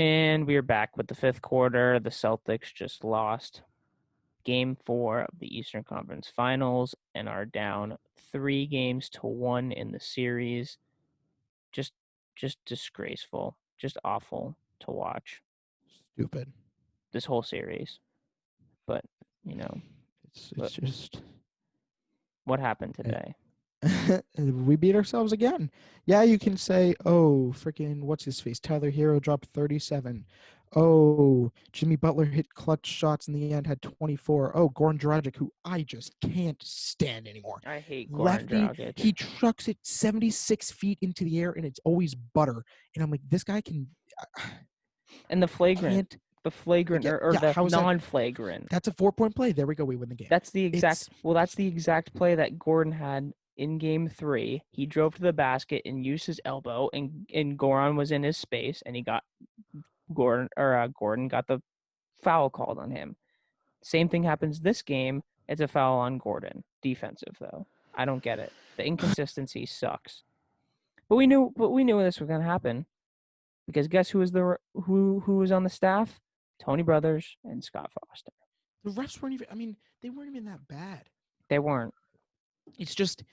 And we are back with the fifth quarter. The Celtics just lost Game 4 of the Eastern Conference Finals and are down 3-1 in the series. Just disgraceful. Just awful to watch. Stupid. This whole series. But, It's just what happened today? we beat ourselves again. Yeah, you can say, oh, freaking what's his face? Tyler Hero dropped 37. Oh, Jimmy Butler hit clutch shots in the end, had 24. Oh, Goran Dragic, who I just can't stand anymore. I hate Goran Lefty, Dragic. he trucks it 76 feet into the air, and it's always butter. And I'm like, this guy can. And the flagrant the non-flagrant. That's a 4-point play. There we go. We win the game. That's the exact play that Gordon had in Game 3. He drove to the basket and used his elbow, and Goran was in his space, and he got Gordon got the foul called on him. Same thing happens this game. It's a foul on Gordon. Defensive though. I don't get it. The inconsistency sucks. But we knew this was gonna happen, because guess who was on the staff? Tony Brothers and Scott Foster. The refs weren't even. I mean, they weren't even that bad. They weren't. It's just,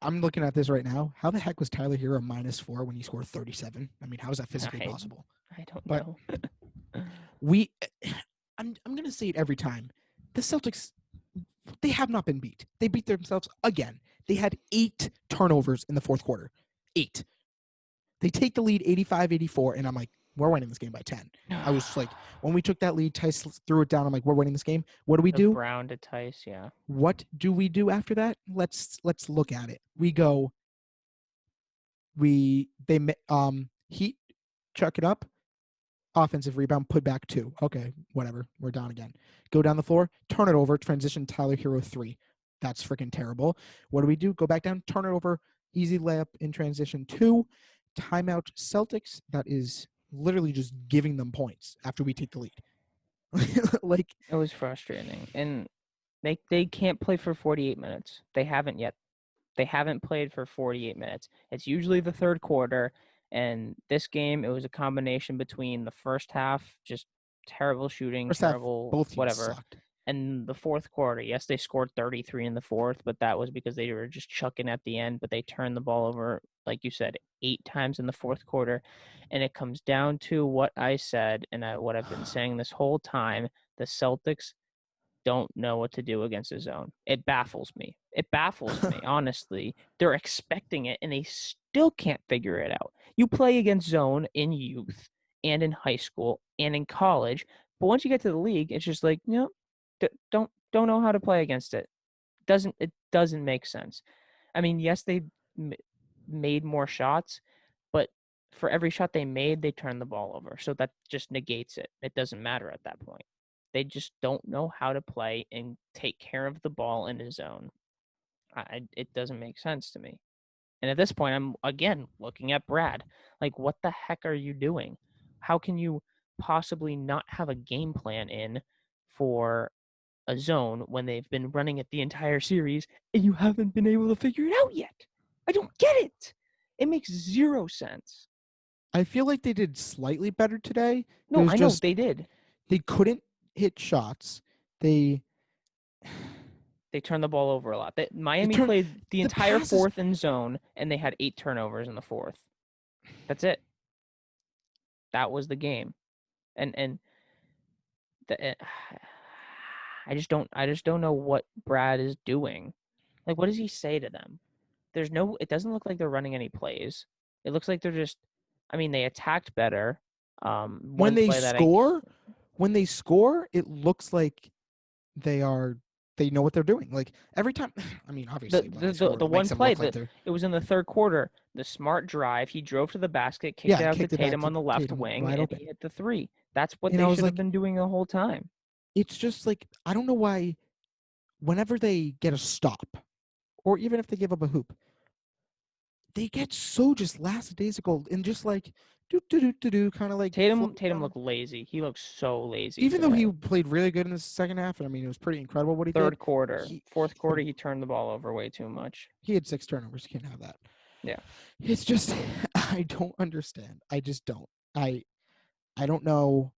I'm looking at this right now. How the heck was Tyler Hero -4 when he scored 37? I mean, how is that physically possible? I don't know. I'm going to say it every time. The Celtics, they have not been beat. They beat themselves again. They had 8 turnovers in the fourth quarter. 8. They take the lead 85-84, and I'm like, we're winning this game by 10. I was like, when we took that lead, Tice threw it down. I'm like, we're winning this game. What do we do? Brown to Tice, yeah. What do we do after that? Let's look at it. We go. Heat, chuck it up. Offensive rebound, put back 2. Okay, whatever. We're down again. Go down the floor, turn it over, transition Tyler Hero 3. That's freaking terrible. What do? Go back down, turn it over, easy layup in transition 2. Timeout Celtics. That is literally just giving them points after we take the lead. Like, it was frustrating, and they can't play for 48 minutes. They haven't yet. They haven't played for 48 minutes. It's usually the third quarter, and this game it was a combination between the first half, just terrible shooting, both whatever, sucked. And the fourth quarter. Yes, they scored 33 in the fourth, but that was because they were just chucking at the end. But they turned the ball over, like you said, 8 times in the fourth quarter. And it comes down to what I said and what I've been saying this whole time. The Celtics don't know what to do against the zone. It baffles me. Honestly. They're expecting it, and they still can't figure it out. You play against zone in youth and in high school and in college, but once you get to the league, it's just like, don't know how to play against it. It doesn't make sense. I mean, yes, they made more shots, but for every shot they made, they turned the ball over. So that just negates it. It doesn't matter at that point. They just don't know how to play and take care of the ball in his zone. It doesn't make sense to me. And at this point, I'm, again, looking at Brad. Like, what the heck are you doing? How can you possibly not have a game plan in for a zone when they've been running it the entire series and you haven't been able to figure it out yet? I don't get it. It makes zero sense. I feel like they did slightly better today. No, I know they did. They couldn't hit shots. They turned the ball over a lot. Miami played the entire fourth in zone, and they had 8 turnovers in the fourth. That's it. That was the game, and I just don't know what Brad is doing. Like, what does he say to them? It doesn't look like they're running any plays. It looks like they're just. I mean, they attacked better. When they score, it looks like they know what they're doing. Like, every time, I mean, obviously, the one play that it was in the third quarter, the smart drive, he drove to the basket, kicked it out to Tatum on the left wing, and he hit the 3. That's what they should have been doing the whole time. It's just like, I don't know why, whenever they get a stop, or even if they give up a hoop, they get so just lackadaisical and just like kind of like Tatum looked lazy. He looked so lazy. Even though he played really good in the second half, and I mean, it was pretty incredible what he did. Third quarter. Fourth quarter, he turned the ball over way too much. He had 6 turnovers. You can't have that. Yeah. It's just, I don't understand. I just don't. I don't know.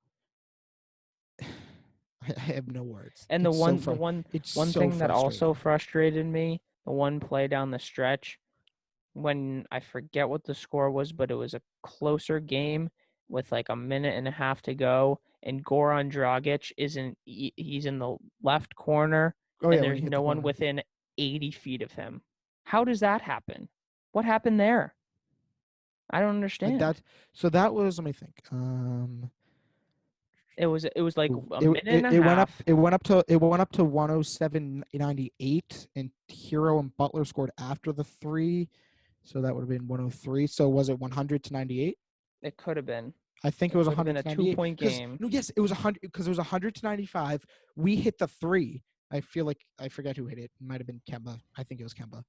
I have no words. And It's so it's one so thing that also frustrating. frustrated me, the one play down the stretch when I forget what the score was, but it was a closer game with like a minute and a half to go, and Goran Dragic he's in the left corner, Oh and yeah, when he there's hit the no one corner. within 80 feet of him. How does that happen? What happened there? I don't understand. That so that was, let me think. It was like a It, minute it and a it went up half. it went up to 107.98, and Hero and Butler scored after the three, so that would have been 103. So was it 100 to 98? It could have been. I think it It was could have 100 been to a 98 2-point because game. no, yes, it was 100 because it was 100 to 95. We hit the three. I feel like I forget who hit it. It might have been Kemba. I think it was Kemba.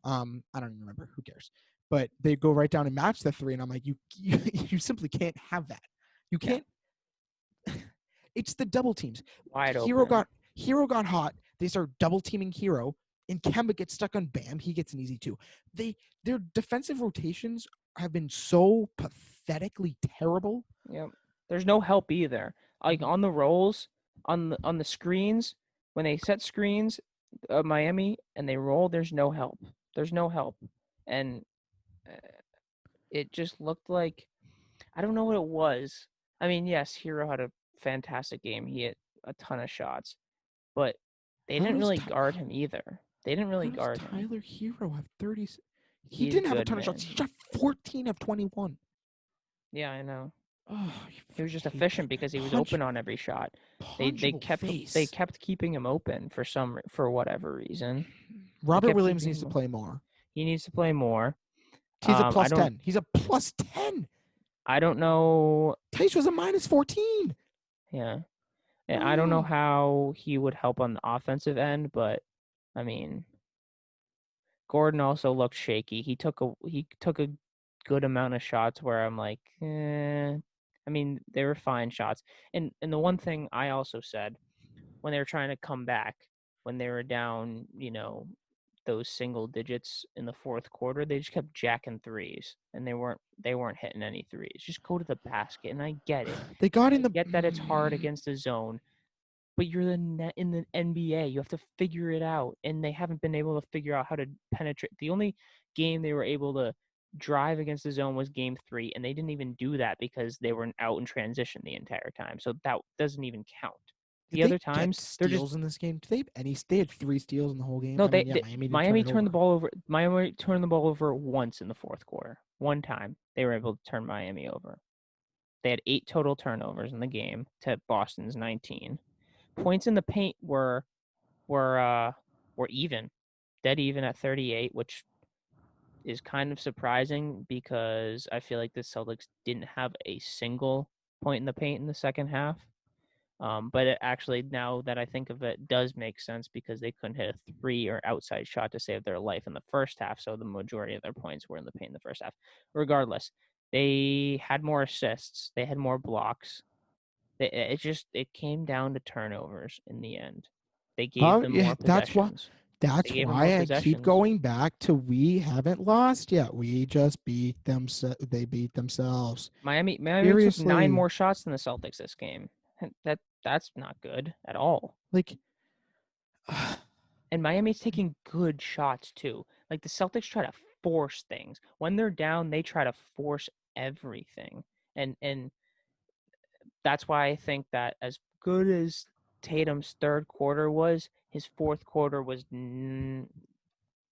I don't even remember. Who cares? But they go right down and match the three, and I'm like, you simply can't have that. You Yeah, can't. It's the double teams. wide Hero open. got hot. They start double teaming Hero, and Kemba gets stuck on Bam. He gets an easy two. Their defensive rotations have been so pathetically terrible. Yep. There's no help either. Like Mhm. on the rolls, on the screens, when they set screens, Miami and they roll, there's no help. There's no help, and uh, it just looked like I don't know what it was. I mean, yes, Hero had a fantastic game. He hit a ton of shots, but they How didn't does really guard him either. They didn't really how does guard him. Tyler Hero have 30? He He's didn't have a good, ton of shots. man. He shot 14 of 21. Yeah, I know. Oh, you He was freaking just hate efficient because he was open on every shot. They punchable kept they face. kept keeping him open for whatever reason. They Robert kept Williams keeping needs to him. play more. He needs to play more. He's a I plus don't 10. He's a plus 10. I don't know. Tice was a minus 14. Yeah, I don't know Oh, how he would help on the offensive end, but I mean, Gordon also looked shaky. He took a good amount of shots where I'm like, I mean, they were fine shots. And the one thing I also said when they were trying to come back, when they were down, those single digits in the fourth quarter, they just kept jacking threes, and they weren't hitting any threes. Just go to the basket, and I get it. they got in I the. get that it's hard against the zone, but you're in the NBA. You have to figure it out, and they haven't been able to figure out how to penetrate. The only game they were able to drive against the zone was game 3, and they didn't even do that because they were out in transition the entire time. So that doesn't even count. Did The they other get times they're just steals in this game? Did they have any? They had 3 steals in the whole game. no. I mean, yeah, They Miami didn't turn Miami it turned the over. ball over. Miami turned the ball over once in the fourth quarter. One time they were able to turn Miami over. They had 8 total turnovers in the game to Boston's 19. Points in the paint were uh were even, dead even at 38, which is kind of surprising because I feel like the Celtics didn't have a single point in the paint in the second half. But it actually, now that I think of it, does make sense because they couldn't hit a three or outside shot to save their life in the first half. So the majority of their points were in the paint in the first half. Regardless, they had more assists, they had more blocks. It came down to turnovers in the end. They gave Oh them yeah, more possessions. They that's gave them more why I keep possessions. going back to we haven't lost yet. We just beat them. They beat themselves. Miami took 9 Seriously, more shots than the Celtics this game. That's not good at all. like And Miami's taking good shots too. Like the Celtics try to force things. When they're down, they try to force everything. And that's why I think that as good as Tatum's third quarter was, his fourth quarter was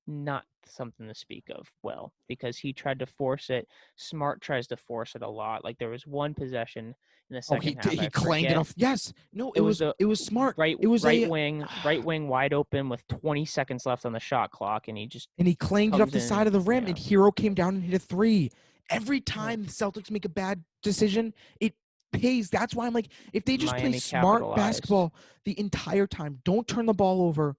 not something to speak of well because he tried to force it. Smart tries to force it a lot. Like there was one possession in the oh, second half, he I clanged it forget. off. Yes, no, It was the it was smart. right It was right a wing, right wing wide open with 20 seconds left on the shot clock, and he just and he clanged it off comes the side in. of the rim, Yeah, and Hero came down and hit a three. Every yeah. time the Celtics make a bad decision, it pays. That's why I'm like, if they just play Miami smart capitalized. basketball the entire time, don't turn the ball over.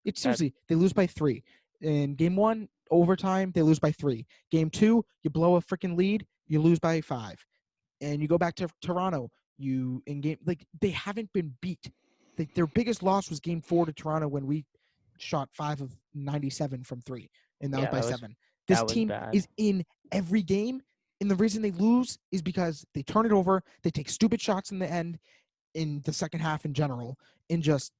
It's That seriously, they lose by 3. In game 1, overtime, they lose by 3. Game 2, you blow a freaking lead, you lose by 5. And you go back to Toronto, you in game like they haven't been beat. Their biggest loss was game 4 to Toronto when we shot 5 of 97 from 3, and that was yeah, by 7. This that was team bad. is in every game. And the reason they lose is because they turn it over, they take stupid shots in the end, in the second half in general, and just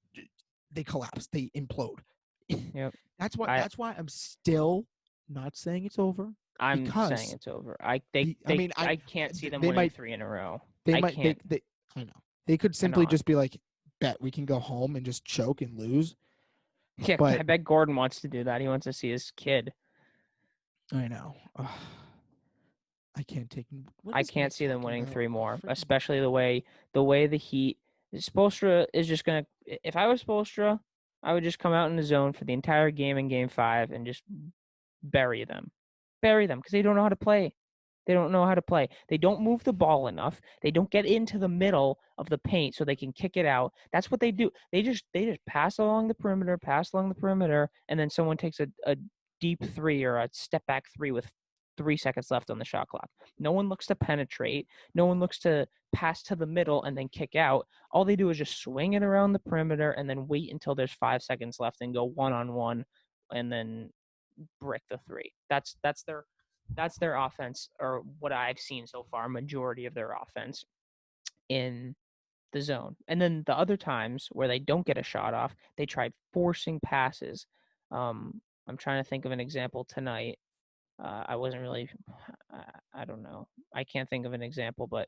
they collapse, they implode. Yep. that's why I that's why I'm still not saying it's over, I'm saying because it's over. I can't see them they winning might 3 in a row. they I might can't. they I know they could simply Cannot. just be like, bet we can go home and just choke and lose. Yeah, But I bet Gordon wants to do that. He wants to see his kid. I know. I can't take. What I is can't Nick see them talking winning about? 3 more, Freaking. especially the way the Heat. Spoelstra is just gonna. If I was Spoelstra, I would just come out in the zone for the entire game in Game 5 and just bury them because they don't know how to play. They don't know how to play. They don't move the ball enough. They don't get into the middle of the paint so they can kick it out. That's what they do. They just pass along the perimeter, and then someone takes a deep three or a step back three with 3 seconds left on the shot clock. No one looks to penetrate. No one looks to pass to the middle and then kick out. All they do is just swing it around the perimeter and then wait until there's 5 seconds left and go one on one, and then brick the three. That's their offense, or what I've seen so far, majority of their offense in the zone. And then the other times where they don't get a shot off, they try forcing passes. I'm trying to think of an example tonight. I wasn't really, I don't know. I can't think of an example, but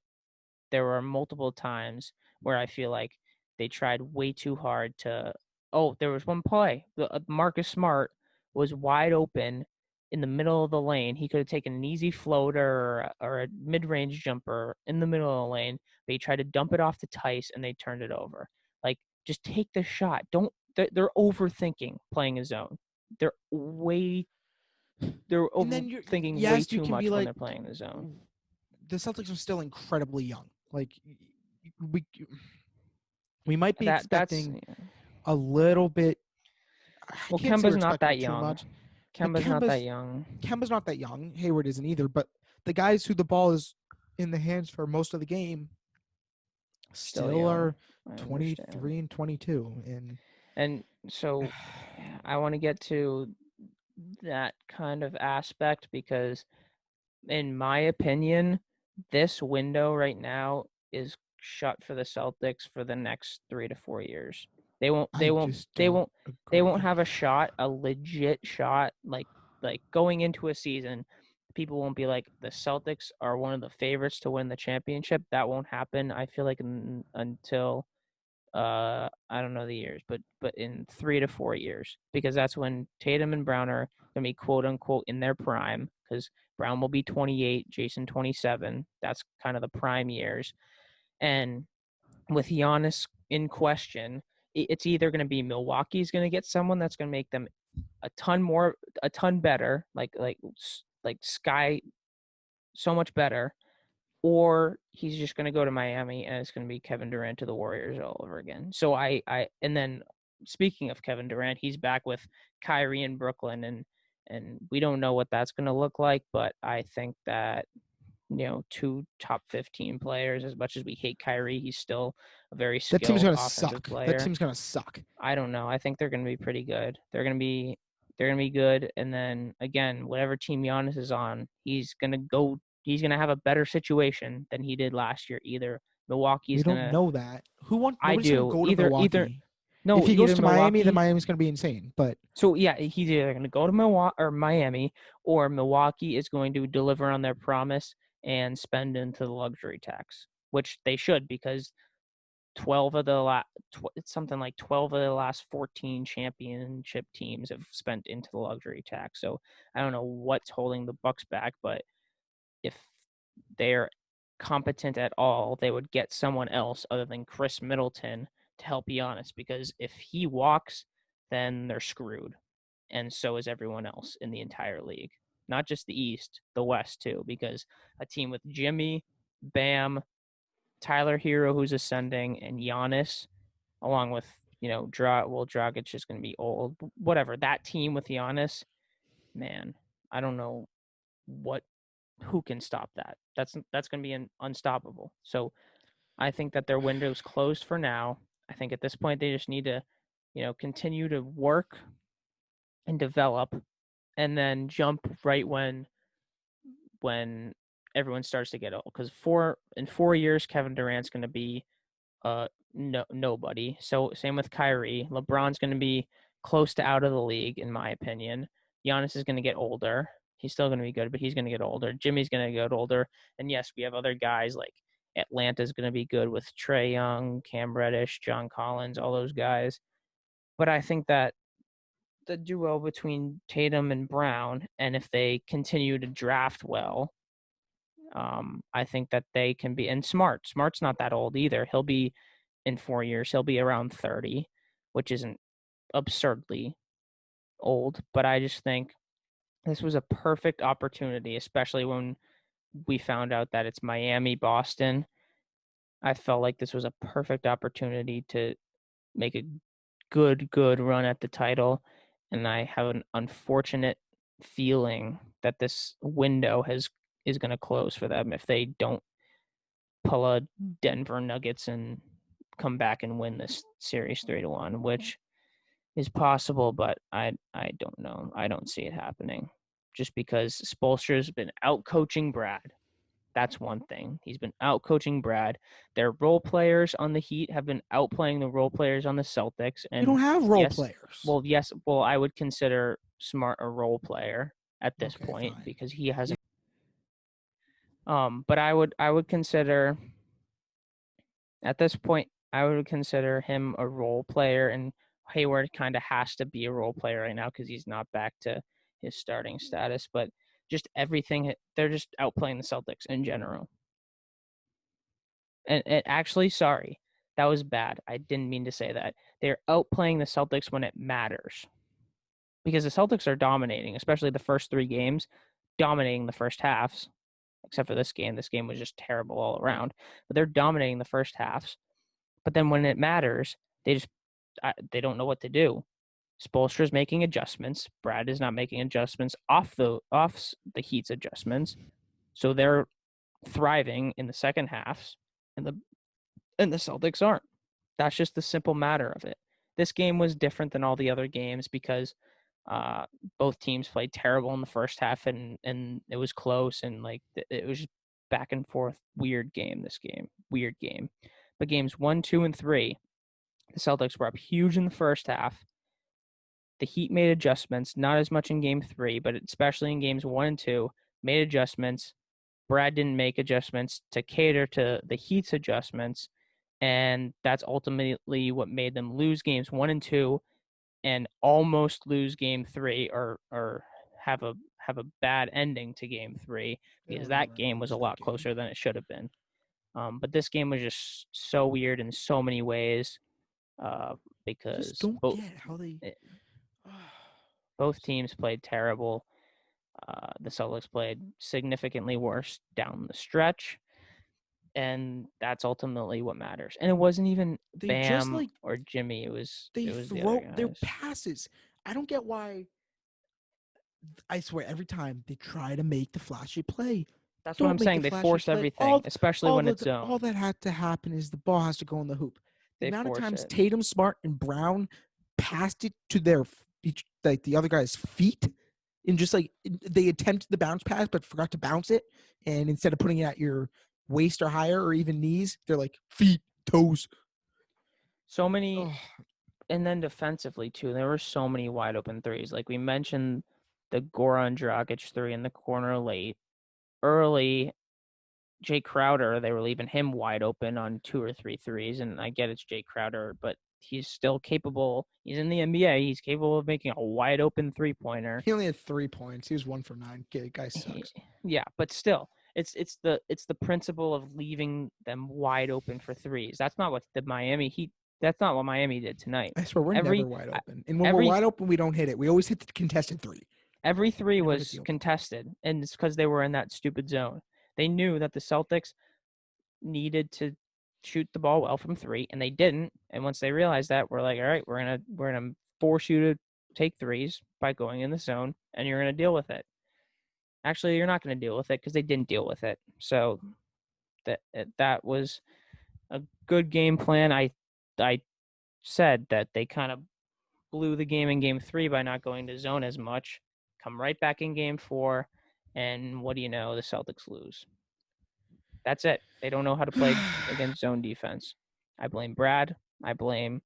there were multiple times where I feel like they tried way too hard to. Oh, there was one play. Marcus Smart was wide open in the middle of the lane. He could have taken an easy floater or a mid-range jumper in the middle of the lane, but he tried to dump it off to Tice and they turned it over. Like, just take the shot. Don't. They're overthinking playing a zone. They're way. They're And then overthinking way yes, you too can be much when like, they're playing the zone. the Celtics are still incredibly young. Like, we we might be That's expecting a little bit. I Well, can't say we're Kemba's not expecting that too young. much. Like Kemba's not that young. Kemba's not that young. Hayward isn't either. But the guys who the ball is in the hands for most of the game Still still young. are I understand. 23 and 22. And And so I want to get to that kind of aspect because, in my opinion, this window right now is shut for the Celtics for the next 3 to 4 years. They won't. They I won't. just They don't won't. They won't agree. have a shot, a legit shot, like going into a season. People won't be like the Celtics are one of the favorites to win the championship. That won't happen. I feel like until I don't know the years, but in 3 to 4 years, because that's when Tatum and Brown are gonna be quote unquote in their prime, because Brown will be 28, Jason 27. That's kind of the prime years. And with Giannis in question, it's either gonna be Milwaukee's gonna get someone that's gonna make them a ton better, like sky so much better, or he's just going to go to Miami and it's going to be Kevin Durant to the Warriors all over again. So and then speaking of Kevin Durant, he's back with Kyrie in Brooklyn, and we don't know what that's going to look like, but I think that, two top 15 players. As much as we hate Kyrie, he's still a very That team's skilled gonna offensive suck. That player. team's gonna suck. I don't know. I think they're going to be pretty good. They're going to be good, and then again, whatever team Giannis is on, he's going to go. He's going to have a better situation than he did last year. Either We Milwaukee's going don't to. know that. Who want? I Nobody's gonna do. go to Either Milwaukee. If no. he goes Either to Miami, then Milwaukee. Miami's gonna be insane. But So yeah, he's either going to go to Milwaukee or Miami, or Milwaukee is going to deliver on their promise and spend into the luxury tax, which they should, because 12 of the it's something like 12 of the last 14 championship teams have spent into the luxury tax. So I don't know what's holding the Bucks back, but if they're competent at all, they would get someone else other than Chris Middleton to help Giannis, because if he walks, then they're screwed. And so is everyone else in the entire league. Not just the East, the West too, because a team with Jimmy, Bam, Tyler Hero, who's ascending, and Giannis, along with, Dragic is going to be old. Whatever, that team with Giannis, man, I don't know what who can stop that. That's going to be unstoppable. So I think that their window's closed for now. I think at this point they just need to, continue to work and develop, and then jump right when everyone starts to get old because in 4 years Kevin Durant's going to be nobody. So same with Kyrie. LeBron's going to be close to out of the league, in my opinion. Giannis is going to get older. He's still going to be good, but he's going to get older. Jimmy's going to get older. And yes, we have other guys like Atlanta's going to be good with Trae Young, Cam Reddish, John Collins, all those guys. But I think that the duo between Tatum and Brown, and if they continue to draft well, I think that they can be, and Smart's not that old either. He'll be in 4 years, he'll be around 30, which isn't absurdly old. But I just think this was a perfect opportunity, especially when we found out that it's Miami, Boston. I felt like this was a perfect opportunity to make a good run at the title. And I have an unfortunate feeling that this window is going to close for them if they don't pull a Denver Nuggets and come back and win this series 3-1, which is possible, but I don't know. I don't see it happening. Just because Spoelstra's been out coaching Brad. That's one thing. He's been out coaching Brad. Their role players on the Heat have been outplaying the role players on the Celtics. We And don't have role yes, players. I would consider Smart a role player at this Okay, point fine. because he hasn't. But I would consider at this point I would consider him a role player, and Hayward kind of has to be a role player right now because he's not back to his starting status. But just everything, they're just outplaying the Celtics in general. And actually, sorry, that was bad. I didn't mean to say that. They're outplaying the Celtics when it matters because the Celtics are dominating, especially the first three games, dominating the first halves, except for this game. This game was just terrible all around, but they're dominating the first halves. But then when it matters, they don't know what to do. Spoelstra's making adjustments. Brad is not making adjustments off the Heat's adjustments, so they're thriving in the second halves, and the Celtics aren't. That's just the simple matter of it. This game was different than all the other games because uh, both teams played terrible in the first half, and it was close, and like it was just back and forth. Weird game. This game, weird game. But games 1, 2, and 3, the Celtics were up huge in the first half. The Heat made adjustments, not as much in game 3, but especially in games 1 and 2, made adjustments. Brad didn't make adjustments to cater to the Heat's adjustments, and that's ultimately what made them lose games 1 and 2 and almost lose game 3 or have a bad ending to game 3 I don't because that remember game was a losing that lot game. closer than it should have been. But this game was just so weird in so many ways uh, I just because don't get how they. both teams played terrible. The Celtics played significantly worse down the stretch, and that's ultimately what matters. And it wasn't even They just Bam like or Jimmy; it was they it was the other throw their guys. passes. I don't get why. I swear, every time they try to make the flashy play, That's what I'm don't make the saying. They flashy force play. everything, especially when it's All zone. that had to happen is the ball has to go in the hoop. The They amount of force times it. Tatum, Smart, and Brown passed it to their each like the other guy's feet, and just like they attempted the bounce pass but forgot to bounce it, and instead of putting it at your waist or higher or even knees, they're like feet, toes. So many, Oh, and then defensively too. There were so many wide open threes. Like we mentioned, the Goran Dragic three in the corner late, early. Jay Crowder, they were leaving him wide open on 2 or 3 threes, and I get it's Jay Crowder, but he's still capable. He's in the NBA. He's capable of making a wide open 3-pointer. he only had 3 points. He was 1 for 9. Guy sucks. Yeah, but still, it's the principle of leaving them wide open for threes. That's not what the Miami Heat. That's not what Miami did tonight. I swear we're never Every wide open, and when we're every wide open, we don't hit it. We always hit the contested three. every three We never hit was the open three. contested, and it's because they were in that stupid zone. They knew that the Celtics needed to shoot the ball well from three, and they didn't. And once they realized that, we're like, all right, we're gonna force you to take threes by going in the zone, and you're gonna deal with it. Actually, you're not gonna deal with it because they didn't deal with it. So that was a good game plan. I said that they kind of blew the game in game 3 by not going to zone as much. Come right back in game 4, and what do you know? The Celtics lose. That's it. They don't know how to play against zone defense. I blame Brad. I blame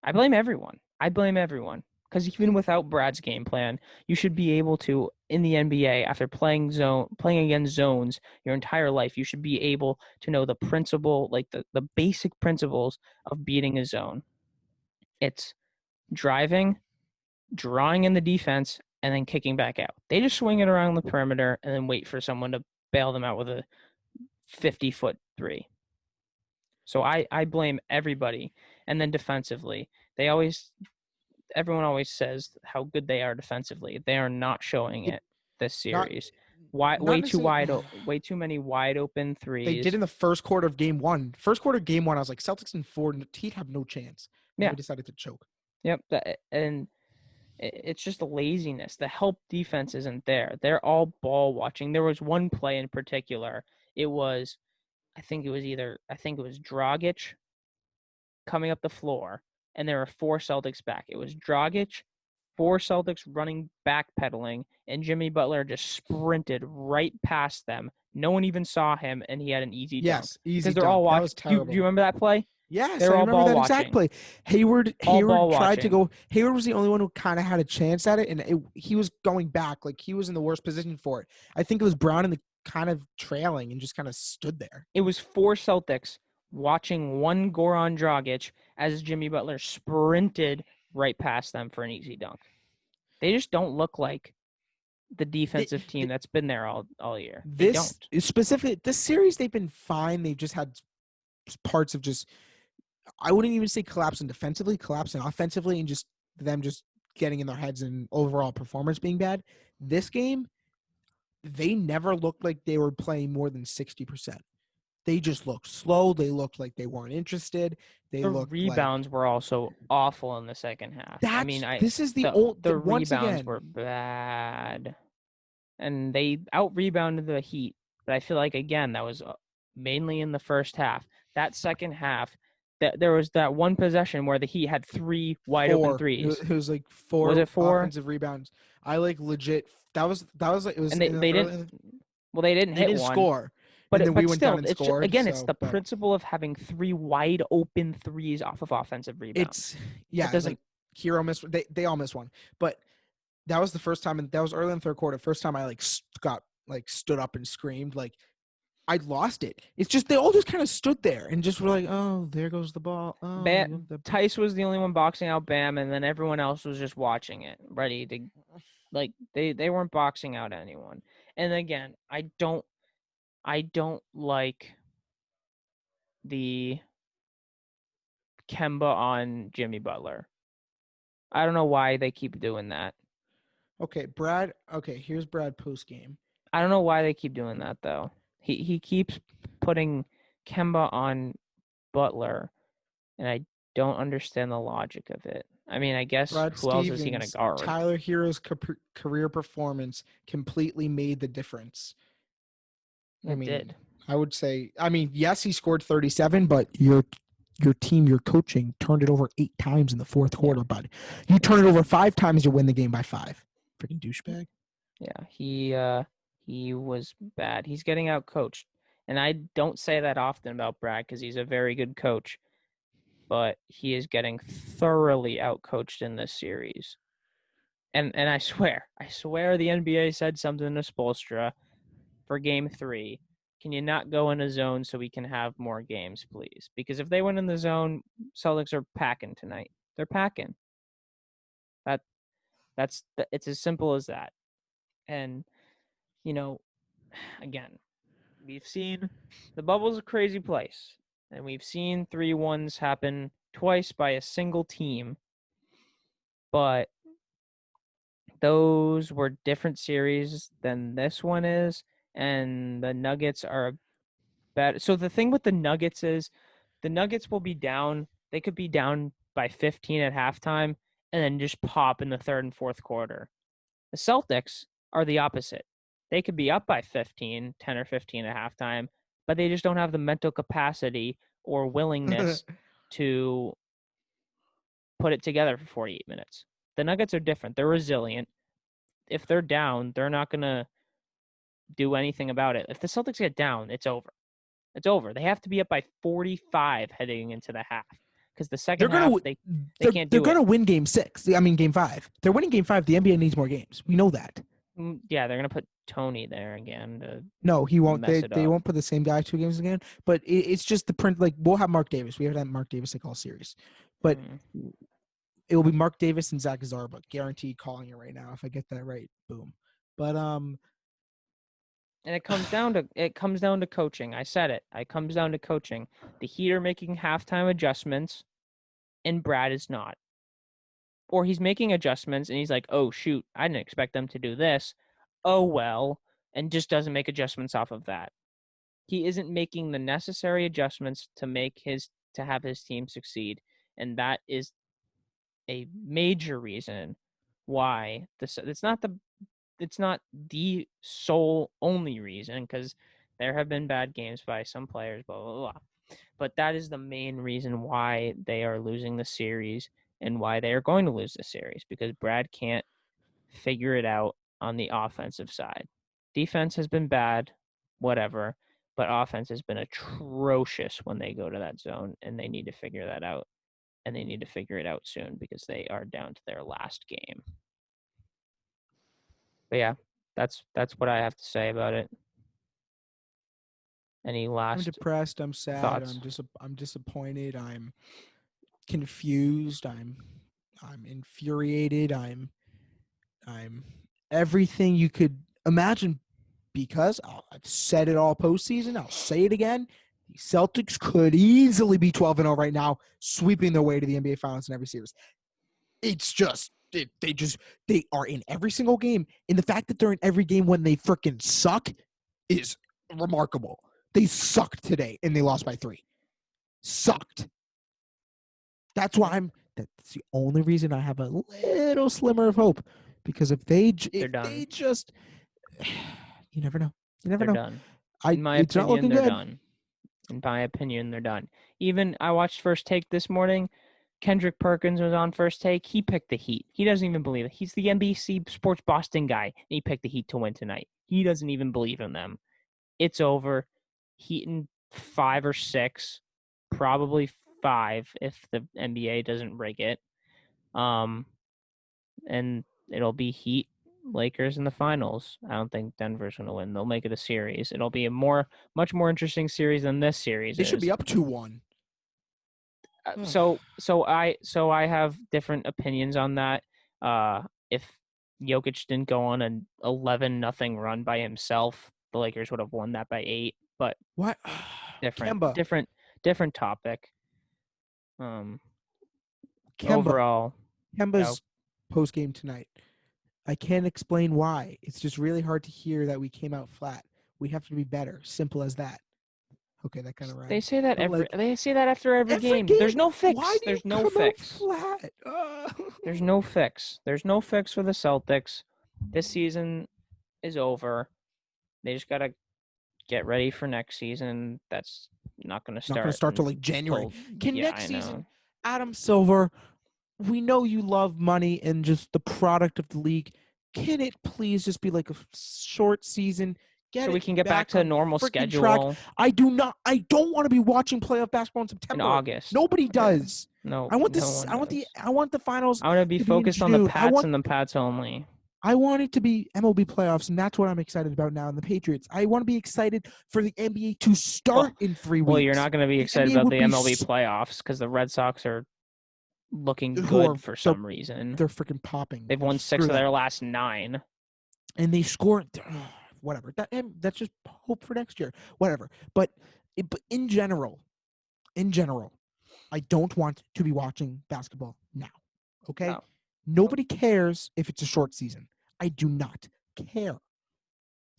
everyone. I blame everyone. Because even without Brad's game plan, you should be able to, in the NBA, after playing against zones your entire life, you should be able to know the principle, like the basic principles of beating a zone. It's driving, drawing in the defense, and then kicking back out. They just swing it around the perimeter and then wait for someone to bail them out with a 50-foot three. So I blame everybody. And then defensively, everyone always says how good they are defensively. They are not showing It it this not series. Why not necessarily. way too many wide open They did threes. in the first quarter of game one. First quarter of game one, I was like, Celtics in 4, Heat have no chance. And then Yeah. we decided to choke. Yep. And it's just laziness. The help defense isn't there. They're all ball watching. There was one play in particular. I think it was Dragic coming up the floor, and there were 4 Celtics back. It was Dragic, 4 Celtics running backpedaling, and Jimmy Butler just sprinted right past them. No one even saw him, and he had an easy dunk. Yes, easy Because they're all dunk. That watching. was Do you terrible. remember that play? Yes, They I were all remember ball that exact watching. play. Hayward All ball tried to watching. go. Hayward was the only one who kind of had a chance at it, and he was going back. Like, he was in the worst position for it. I think it was Brown in the kind of trailing and just kind of stood there. It was 4 Celtics watching one Goran Dragic as Jimmy Butler sprinted right past them for an easy dunk. They just don't look like the defensive team that's been there all year. They This don't. is specific. This series, they've been fine. They've just had parts of just, I wouldn't even say collapsing defensively, collapsing offensively, and just them just getting in their heads and overall performance being bad. This game, they never looked like they were playing more than 60%. They just looked slow. They looked like they weren't interested. They The looked like rebounds were also awful in the second half. I mean, this is the the old the once rebounds were again. bad, and they out rebounded the Heat. But I feel like again that was mainly in the first half. That second half, there was that one possession where the Heat had 3 wide open Four. threes. It was like Was 4 it 4? offensive rebounds. I like legit. That was like it was And in the they didn't. early. Well, they didn't They hit didn't one. score, and then we But went down still, and it's just, scored. again, it's So, the but principle of having 3 wide open threes off of offensive rebounds. it's It like doesn't. Hero missed. They all missed one, but that was the first time, and that was early in the third quarter. First time I got stood up and screamed like I lost it. It's just they all just kind of stood there and just were like, oh, there goes the ball. Oh, Tice was the only one boxing out Bam, and then everyone else was just watching it, ready to they weren't boxing out anyone. And again, I don't like the Kemba on Jimmy Butler. I don't know why they keep doing that. Okay, Brad. Okay, here's Brad post game. I don't know why they keep doing that though. He keeps putting Kemba on Butler, and I don't understand the logic of it. I mean, I guess Brad who else is he going to Stevens, guard? Tyler Hero's career performance completely made the difference. I It mean, did. I would say, yes, he scored 37, but your team, your coaching turned it over 8 times in the fourth quarter, bud. You turn it over 5 times, you win the game by 5. Freaking douchebag. Yeah, he was bad. He's getting out coached. And I don't say that often about Brad because he's a very good coach, but he is getting thoroughly outcoached in this series. And I swear the NBA said something to Spoelstra for game 3. Can you not go in a zone so we can have more games, please? Because if they went in the zone, Celtics are packing tonight. They're packing. That it's as simple as that. And you know, again, we've seen the bubble's a crazy place, and we've seen 3-1s happen twice by a single team, but those were different series than this one is, and the Nuggets are bad. So the thing with the Nuggets is the Nuggets will be down. They could be down by 15 at halftime and then just pop in the third and fourth quarter. The Celtics are the opposite. They could be up by 15, 10 or 15 at halftime, but they just don't have the mental capacity or willingness to put it together for 48 minutes. The Nuggets are different. They're resilient. If they're down, they're not going to do anything about it. If the Celtics get down, it's over. It's over. They have to be up by 45 heading into the half because the They're second gonna half they they're can't they're do it. gonna win Game 6. I mean Game 5. They're winning Game 5. The NBA needs more games. We know that. Yeah, they're gonna put Tony there again to No, he won't. mess They it they up. won't put the same guy 2 games again. But it's just the print. Like we'll have Mark Davis. We haven't had Mark Davis like all series, but it will be Mark Davis and Zach Zarba, guaranteed calling it right now. If I get that right, boom. But And it comes down to coaching. I said it. It comes down to coaching. The Heat are making halftime adjustments, and Brad is not. Or he's making adjustments, and he's like, "Oh shoot, I didn't expect them to do this. Oh well," and just doesn't make adjustments off of that. He isn't making the necessary adjustments to have his team succeed, and that is a major reason why this. It's not the sole only reason because there have been bad games by some players, blah blah blah. But that is the main reason why they are losing the series and why they are going to lose the series because Brad can't figure it out on the offensive side. Defense has been bad, whatever, but offense has been atrocious when they go to that zone, and they need to figure that out. And they need to figure it out soon because they are down to their last game. But yeah, that's what I have to say about it. Any I'm last depressed. I'm sad. thoughts? I'm disappointed. I'm confused. I'm infuriated. I'm everything you could imagine because I've said it all postseason. I'll say it again. The Celtics could easily be 12-0 right now, sweeping their way to the NBA Finals in every series. It's just they are in every single game, and the fact that they're in every game when they freaking suck is remarkable. They sucked today, and they lost by 3. Sucked. That's why that's the only reason I have a little slimmer of hope. Because if they just, you never know. You never They're know. done. In my It's not opinion, looking they're good. done. In my opinion, they're done. Even I watched First Take this morning. Kendrick Perkins was on First Take. He picked the Heat. He doesn't even believe it. He's the NBC Sports Boston guy, and he picked the Heat to win tonight. He doesn't even believe in them. It's over. Heat in 5 or 6, probably 5 if the NBA doesn't rig it. And it'll be Heat Lakers in the finals. I don't think Denver's going to win. They'll make it a series. It'll be a much more interesting series than this series They should be is. up 2-1. So I have different opinions on that. If Jokic didn't go on an 11-0 run by himself, the Lakers would have won that by 8. But What? different, Kemba. different, different topic. Um, Kemba. overall, yeah, Kemba's post game tonight. I can't explain why. It's just really hard to hear that we came out flat. We have to be better. Simple as that. Okay, that kind of they rhymed. say that But like they say that after every every game. game, There's no why fix. do you There's no come out fix. flat? There's no fix. There's no fix for the Celtics. This season is over. They just gotta get ready for next season. That's not going to Not going to start start till like January. until Can yeah, next I season, know. Adam Silver, we know you love money and just the product of the league. Can it please just be like a short season? So Get we it can get back back to a on normal freaking track. schedule I don't want to be watching playoff basketball in in September. August. Nobody Yeah. does. No, I want no this. one does. I want the finals I want to be to be in focused on the June. Pats and the Pats only. I want it to be MLB playoffs, and that's what I'm excited about now in the Patriots. I want to be excited for the NBA to start Well, in 3 well, you're weeks. not going to be The excited NBA about would the be MLB playoffs because the Red Sox are looking who are good for some reason. they're freaking popping. They've won 6 Screw of their them. last 9. And they score whatever. That's just hope for next year. Whatever. But in general, I don't want to be watching basketball now. Okay? No. Nobody cares if it's a short season. I do not care.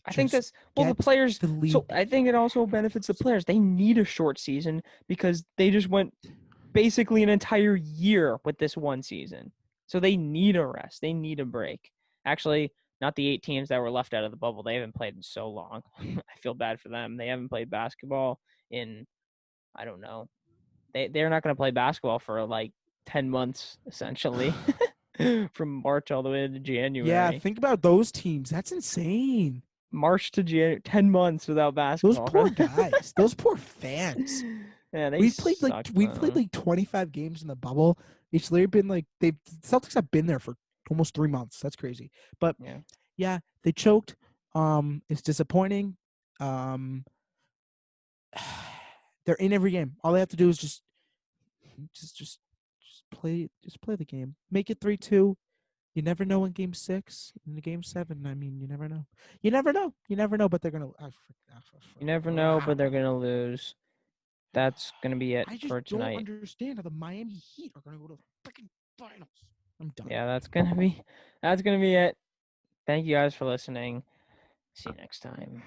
I think Just that's the get players. the So league. I think it also benefits the players. They need a short season because they just went basically an entire year with this one season. So they need a rest. They need a break. Actually, not the 8 teams that were left out of the bubble. They haven't played in so long. I feel bad for them. They haven't played basketball in, I don't know. They're not going to play basketball for like 10 months essentially from March all the way to Yeah, January. think about those teams. That's insane. March to January, 10 months without Those basketball. poor guys. Those poor fans. Yeah, they We've played like sucked, we've played man. like 25 games in the bubble. It's literally been like Celtics have been there for almost 3 months. That's crazy. But Yeah. yeah, they choked. It's disappointing. Um, they're in every game. All they have to do is just just play the game. Make it 3-2. You never know in game 6, in the game 7. I mean, you never know. You never know. You never know. But they're gonna. You never know, but they're going to lose. That's going to be it I just for don't tonight. understand how the Miami Heat are gonna go to the freaking finals. I'm done. Yeah, that's going to be it. Thank you guys for listening. See you next time.